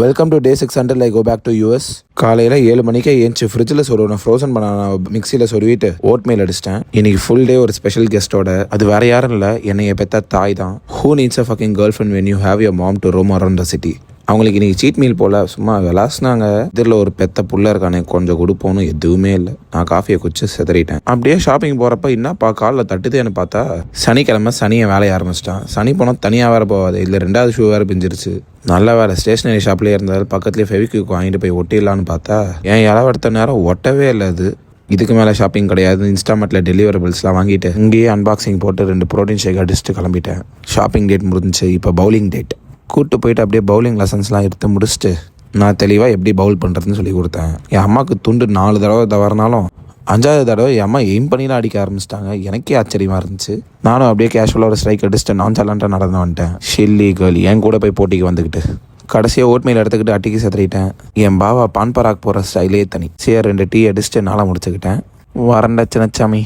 Welcome to day 600 I go back to US. காலையில் 7 மணிக்கே ஏஞ்சி ஃப்ரிட்ஜில் சொருவின ஃப்ரோசன் பண்ண மிக்சியில் சொருவிட்டு ஓட்மெயில் அடிச்சிட்டேன். இன்னைக்கு ஃபுல் டே ஒரு ஸ்பெஷல் கெஸ்ட்டோட. அது வேற யாரும் இல்லை, என்னைய பெற்ற தாய் தான். Who needs a fucking girlfriend when you have your mom to roam around the city. அவங்களுக்கு இன்றைக்கி சீட் மீல் போல் சும்மா விளாசினாங்க. இதில் ஒரு பெத்த புள்ள இருக்கானே, கொஞ்சம் கொடுப்போன்னு எதுவுமே இல்லை. நான் காஃபியை குச்சி செதறிட்டேன். அப்படியே ஷாப்பிங் போகிறப்ப என்னப்பா காலில் தட்டுதேன்னு பார்த்தா சனிக்கிழமை சனியை வேலையை ஆரம்பிச்சிட்டான். சனி போனால் தனியாக வேறு போகாது, இல்லை 2வது ஷூ வேறு பிஞ்சிருச்சு. நல்ல வேலை ஸ்டேஷ்னரி ஷாப்லேயே இருந்தால் பக்கத்துலேயே ஃபெவிக்விக் வாங்கிட்டு போய் ஒட்டிடலான்னு பார்த்தா என் இளவடுத்த நேரம் ஒட்டவே இல்லை. அது இதுக்கு மேலே ஷாப்பிங் கிடையாது. இன்ஸ்டாமெட்டில் டெலிவரபிள்ஸ்லாம் வாங்கிட்டு இங்கேயே அன்பாக்சிங் போட்டு 2 ப்ரோட்டீன் ஷேக் அடிச்சுட்டு கிளம்பிட்டேன். ஷாப்பிங் டேட் முடிஞ்சிச்சு, இப்போ பவுலிங் டேட். கூப்பிட்டு போயிட்டு அப்படியே பவுலிங் லெசன்ஸ்லாம் எடுத்து முடிச்சுட்டு நான் தெளிவாக எப்படி பவுல் பண்ணுறதுன்னு சொல்லி கொடுத்தேன். என் அம்மாவுக்கு துண்டு 4 தடவை தவறினாலும் 5வது தடவை என் அம்மா எய்ம் பண்ணிலாம் அடிக்க ஆரம்பிச்சிட்டாங்க. எனக்கே ஆச்சரியமாக இருந்துச்சு. நானும் அப்படியே கேஷுவலாக ஒரு ஸ்ட்ரைக் அடிச்சுட்டு நான் சலண்டாக நடந்து வந்துட்டேன். ஷில்லி கேர்ள் என் கூட போய் போட்டிக்கு வந்துக்கிட்டு கடைசியாக ஓட்மெயில் எடுத்துக்கிட்டு அட்டிக்கு செத்துறிட்டேன். என் பாவா பான் பராக் போகிற ஸ்டைலே தனி. சரி 2 டீ அடிச்சுட்டு நாளாக முடிச்சுக்கிட்டேன். வரண்ட சின்னச்சாமி.